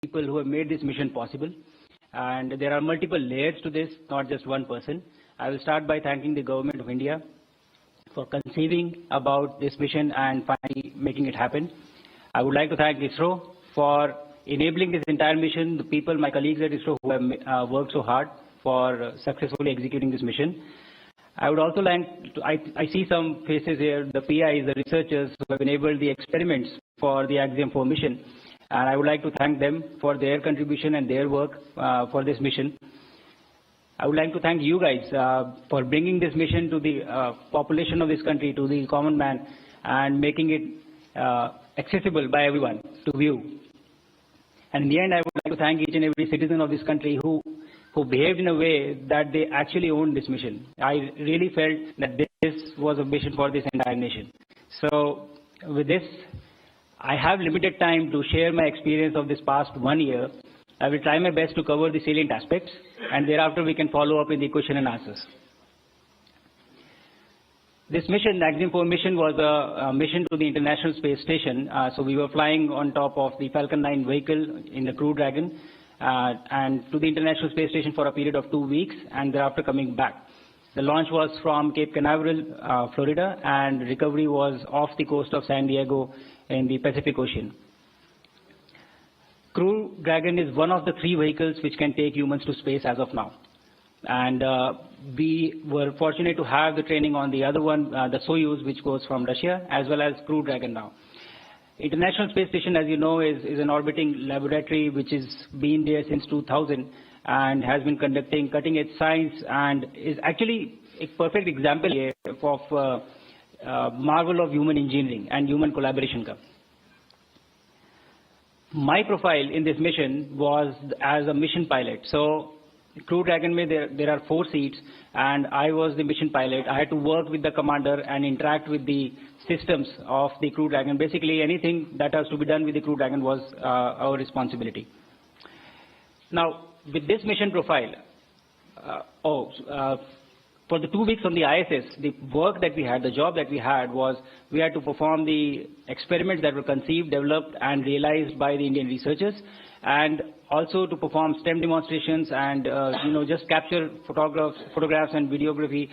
people who have made this mission possible. And there are multiple layers to this, not just one person. I will start by thanking the Government of India for conceiving about this mission and finally making it happen. I would like to thank ISRO for enabling this entire mission, the people, my colleagues at ISRO who have worked so hard for successfully executing this mission. I would also like to, I see some faces here, the PIs, the researchers who have enabled the experiments for the Axiom 4 mission. And I would like to thank them for their contribution and their work for this mission. I would like to thank you guys for bringing this mission to the population of this country, to the common man, and making it accessible by everyone to view. And in the end, I would like to thank each and every citizen of this country who behaved in a way that they actually owned this mission. I really felt that this was a mission for this entire nation. So with this, I have limited time to share my experience of this past 1 year. I will try my best to cover the salient aspects, and thereafter we can follow up in the question and answers. This mission, the Axiom 4 mission, was a mission to the International Space Station. So we were flying on top of the Falcon 9 vehicle in the Crew Dragon and to the International Space Station for a period of 2 weeks, and thereafter coming back. The launch was from Cape Canaveral, Florida, and recovery was off the coast of San Diego in the Pacific Ocean. Crew Dragon is one of the 3 vehicles which can take humans to space as of now. And we were fortunate to have the training on the other one, the Soyuz, which goes from Russia, as well as Crew Dragon now. International Space Station, as you know, is an orbiting laboratory which has been there since 2000 and has been conducting cutting-edge science and is actually a perfect example here of marvel of human engineering and human collaboration. My profile in this mission was as a mission pilot. So Crew Dragon, there are 4 seats, and I was the mission pilot. I had to work with the commander and interact with the systems of the Crew Dragon. Basically, anything that has to be done with the Crew Dragon was our responsibility. Now, with this mission profile, for the 2 weeks on the ISS, the work that we had, the job that we had was we had to perform the experiments that were conceived, developed, and realized by the Indian researchers, and also to perform STEM demonstrations and just capture photographs and videography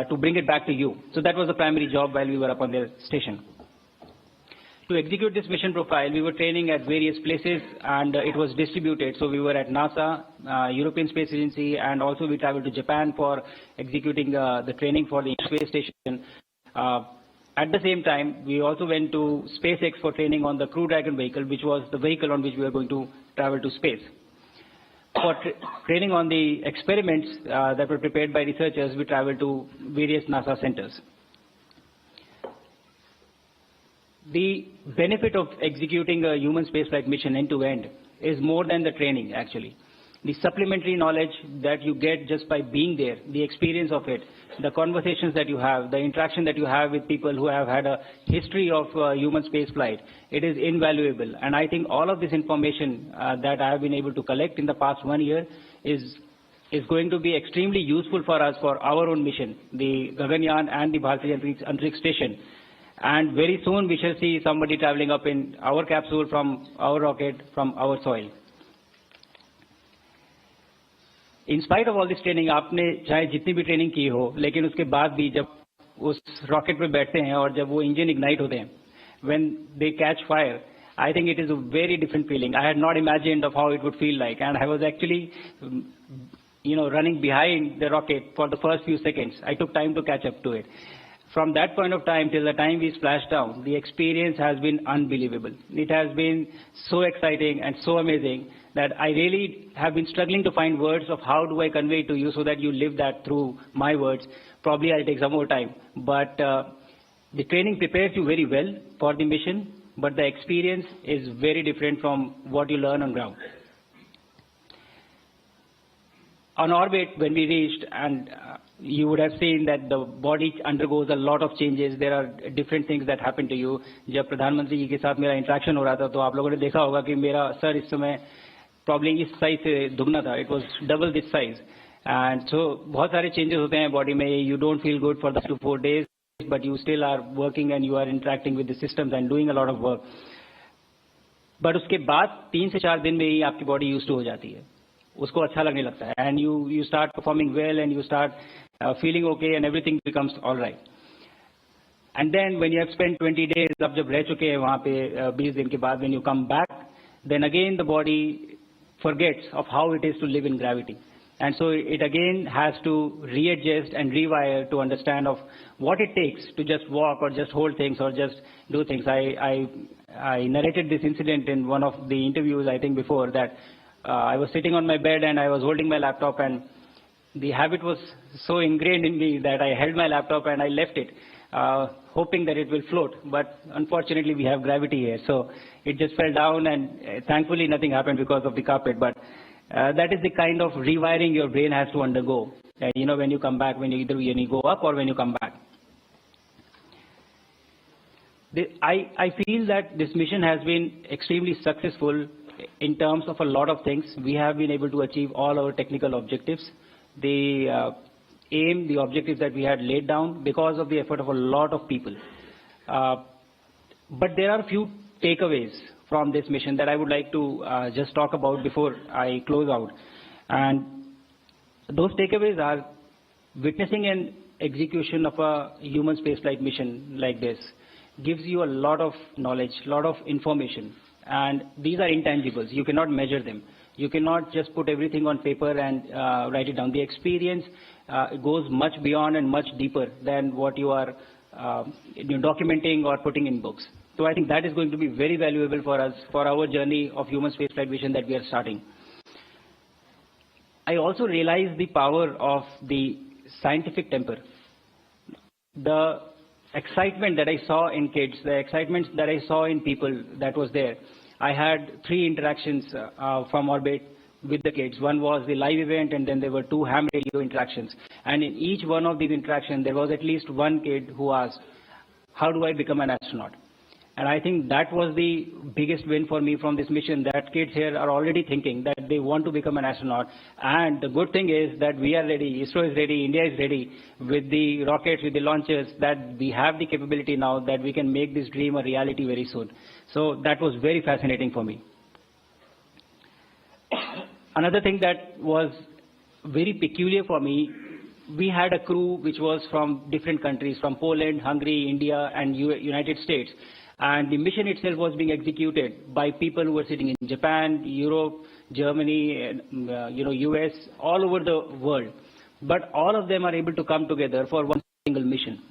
to bring it back to you. So that was the primary job while we were up on the station. To execute this mission profile, we were training at various places, and it was distributed. So we were at NASA, European Space Agency, and also we traveled to Japan for executing the training for the space station. At the same time, we also went to SpaceX for training on the Crew Dragon vehicle, which was the vehicle on which we were going to travel to space. For training on the experiments that were prepared by researchers, we traveled to various NASA centers. The benefit of executing a human spaceflight mission end-to-end is more than the training, actually. The supplementary knowledge that you get just by being there, the experience of it, the conversations that you have, the interaction that you have with people who have had a history of human spaceflight, it is invaluable. And I think all of this information that I have been able to collect in the past 1 year is going to be extremely useful for us for our own mission, the Gaganyaan and the Bharatiya Antariksh Station. And very soon we shall see somebody traveling up in our capsule from our rocket, from our soil. In spite of all this training, आपने चाहे जितनी भी training की हो, लेकिन उसके बाद भी जब उस रॉकेट पे बैठते हैं और जब वो इंजन इग्नाइट होते हैं, when they catch fire, I think it is a very different feeling. I had not imagined of how it would feel like, and I was actually, running behind the rocket for the first few seconds. I took time to catch up to it. From that point of time till the time we splashed down, the experience has been unbelievable. It has been so exciting and so amazing that I really have been struggling to find words of how do I convey it to you so that you live that through my words. Probably I'll take some more time. But the training prepares you very well for the mission, but the experience is very different from what you learn on ground. On orbit, when we reached, and you would have seen that the body undergoes a lot of changes. There are different things that happen to you. जब प्रधानमंत्री जी के साथ मेरा interaction हो रहा था, तो आप लोगों ने देखा होगा कि मेरा सर इस समय प्रॉब्लम इस साइज से दुगना था. It was double this size. And so बहुत सारे changes होते हैं बॉडी में. You don't feel good for the 2 to 4 days, but you still are working and you are interacting with the systems and doing a lot of work. But उसके बाद 3 से 4 दिन में ही आपकी बॉडी यूज टू हो जाती है, उसको अच्छा लगने लगता है, and you start performing well and you start feeling okay and everything becomes all right. And then when you have spent 20 days, अब जब रह चुके हैं वहां पे 20 दिन के बाद, when you come back, then again the body forgets of how it is to live in gravity. And so it again has to readjust and rewire to understand of what it takes to just walk or just hold things or just do things. I narrated this incident in one of the interviews, I think before, that I was sitting on my bed and I was holding my laptop, and the habit was so ingrained in me that I held my laptop and I left it, hoping that it will float. But unfortunately, we have gravity here, so it just fell down, and thankfully nothing happened because of the carpet. But that is the kind of rewiring your brain has to undergo, when you come back, when you go up or when you come back. I feel that this mission has been extremely successful in terms of a lot of things. We have been able to achieve all our technical objectives. The the objectives that we had laid down because of the effort of a lot of people. But there are a few takeaways from this mission that I would like to just talk about before I close out. And those takeaways are witnessing an execution of a human spaceflight mission like this gives you a lot of knowledge, a lot of information. And these are intangibles. You cannot measure them. You cannot just put everything on paper and write it down. The experience goes much beyond and much deeper than what you are documenting or putting in books. So I think that is going to be very valuable for us, for our journey of human spaceflight mission that we are starting. I also realize the power of the scientific temper. The excitement that I saw in kids, the excitement that I saw in people that was there. I had 3 interactions from orbit with the kids. One was the live event, and then there were 2 ham radio interactions. And in each one of these interactions, there was at least one kid who asked, how do I become an astronaut? And I think that was the biggest win for me from this mission, that kids here are already thinking that they want to become an astronaut. And the good thing is that we are ready, ISRO is ready, India is ready with the rockets, with the launchers, that we have the capability now that we can make this dream a reality very soon. So that was very fascinating for me. Another thing that was very peculiar for me, we had a crew which was from different countries, from Poland, Hungary, India, and United States. And the mission itself was being executed by people who were sitting in Japan, Europe, Germany, US, all over the world. But all of them are able to come together for one single mission.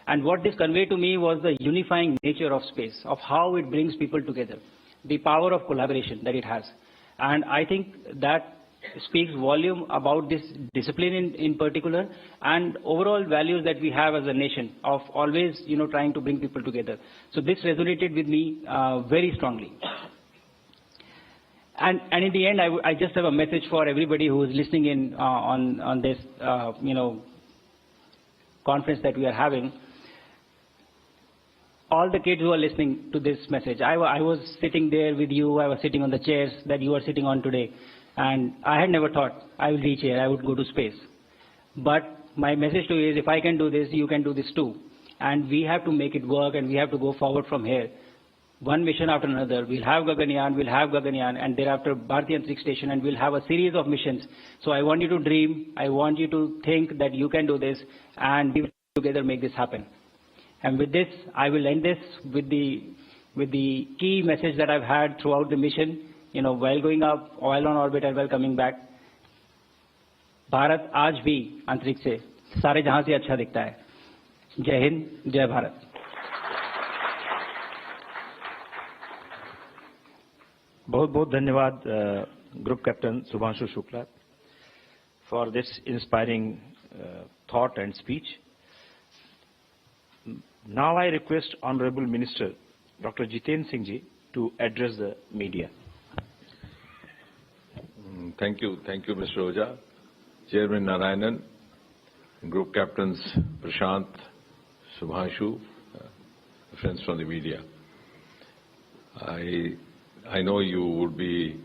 And what this conveyed to me was the unifying nature of space, of how it brings people together, the power of collaboration that it has. And I think that speaks volume about this discipline in particular, and overall values that we have as a nation of always, trying to bring people together. So this resonated with me very strongly. And in the end, I just have a message for everybody who is listening in on this, conference that we are having. All the kids who are listening to this message, I was sitting there with you, I was sitting on the chairs that you are sitting on today. And I had never thought I would reach here, I would go to space. But my message to you is, if I can do this, you can do this too. And we have to make it work, and we have to go forward from here. One mission after another. We'll have Gaganyaan, and thereafter Bharatiya Antariksh Station, and we'll have a series of missions. So I want you to dream, I want you to think that you can do this, and we will together make this happen. And with this, I will end this with the key message that I've had throughout the mission. While going up, while on orbit, and while coming back, Bharat आज भी अंतरिक्ष से सारे जहां से अच्छा दिखता है. जय हिंद, जय भारत. बहुत बहुत धन्यवाद Group Captain Shubhanshu Shukla for this inspiring thought and speech. Now I request Honorable Minister Dr. Jiten Singh ji to address the media. Thank you, Mr. Oja, Chairman Narayanan, Group Captains Prashant, Shubhanshu, friends from the media. I know you would be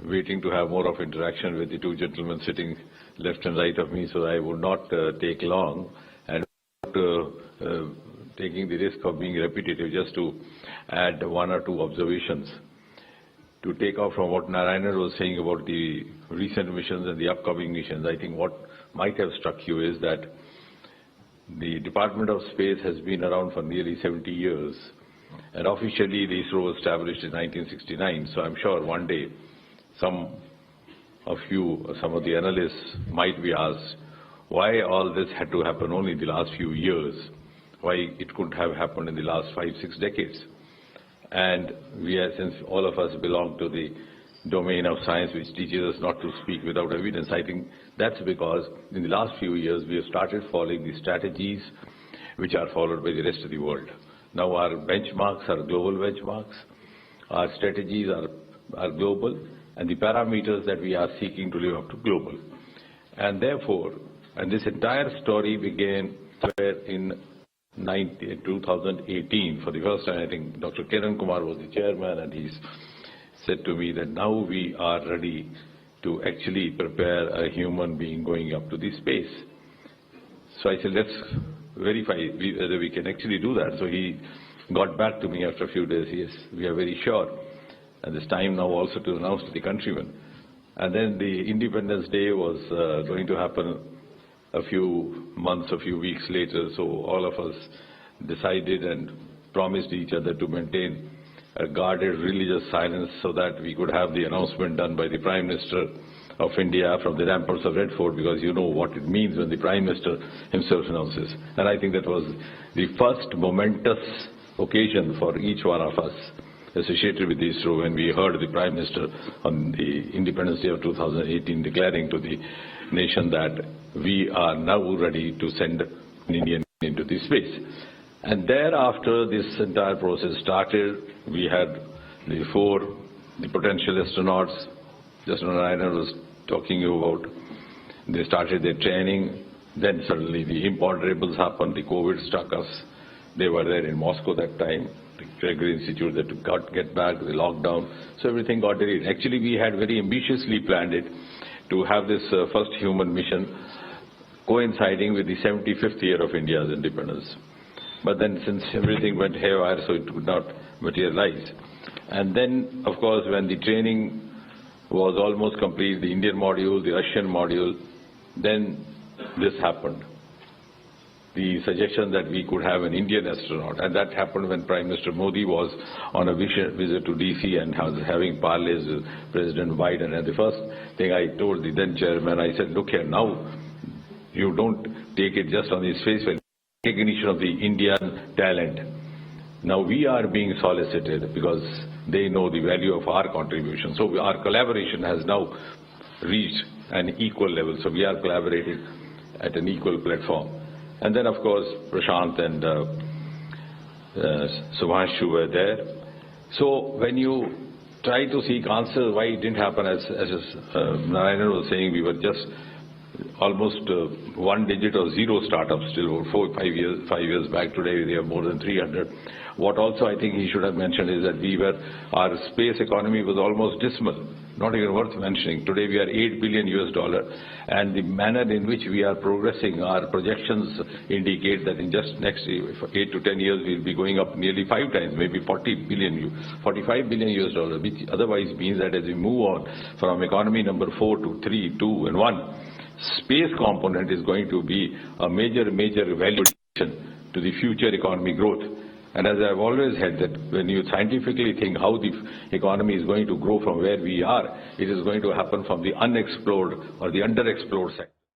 waiting to have more of interaction with the 2 gentlemen sitting left and right of me, so I would not take long, and taking the risk of being repetitive, just to add 1 or 2 observations. to take off from what Narayana was saying about the recent missions and the upcoming missions, I think what might have struck you is that the Department of Space has been around for nearly 70 years. And officially, the ISRO was established in 1969. So I'm sure one day some of you, or some of the analysts might be asked, why all this had to happen only in the last few years? Why it couldn't have happened in the last 5-6 decades? And since all of us belong to the domain of science which teaches us not to speak without evidence, I think that's because in the last few years we have started following the strategies which are followed by the rest of the world. Now our benchmarks are global benchmarks, our strategies are global, and the parameters that we are seeking to live up to global. And therefore, and this entire story began somewhere in 2018. For the first time, I think Dr. Kiran Kumar was the chairman, and he said to me that now we are ready to actually prepare a human being going up to the space. So I said, let's verify whether we can actually do that. So he got back to me after a few days. Yes, we are very sure. And it's time now also to announce to the countrymen. And then the Independence Day was going to happen a few months, a few weeks later. So all of us decided and promised each other to maintain a guarded religious silence so that we could have the announcement done by the Prime Minister of India from the ramparts of Red Fort, because you know what it means when the Prime Minister himself announces. And I think that was the first momentous occasion for each one of us associated with ISRO when we heard the Prime Minister on the Independence Day of 2018 declaring to the nation that we are now ready to send an Indian into the space. And thereafter this entire process started. We had the potential astronauts, just Narayana was talking about. They started their training. Then suddenly the imponderables happened. The COVID struck us. They were there in Moscow that time. The Gregory Institute that got get back, the lockdown. So everything got delayed. Actually, we had very ambitiously planned it to have this first human mission coinciding with the 75th year of India's independence. But then since everything went haywire, so it could not materialize. And then, of course, when the training was almost complete, the Indian module, the Russian module, then this happened. The suggestion that we could have an Indian astronaut, and that happened when Prime Minister Modi was on a visit to DC and was having parleys with President Biden. And the first thing I told the then chairman, I said, look here, now you don't take it just on his face value, recognition of the Indian talent. Now we are being solicited because they know the value of our contribution. So our collaboration has now reached an equal level. So we are collaborating at an equal platform. And then, of course, Prashant and Shubhanshu were there. So when you try to seek answers why it didn't happen, as Narayana was saying, we were just almost one digit or zero startups still 5 years back. Today we have more than 300. What also I think he should have mentioned is that our space economy was almost dismal, not even worth mentioning. Today we are $8 billion and the manner in which we are progressing, our projections indicate that in just next 8 to 10 years we'll be going up nearly 5 times, maybe $45 billion, which otherwise means that as we move on from economy number 4 to 3, 2 and 1, space component is going to be a major value addition to the future economy growth. And as I've always said, that when you scientifically think how the economy is going to grow from where we are, it is going to happen from the unexplored or the underexplored sector.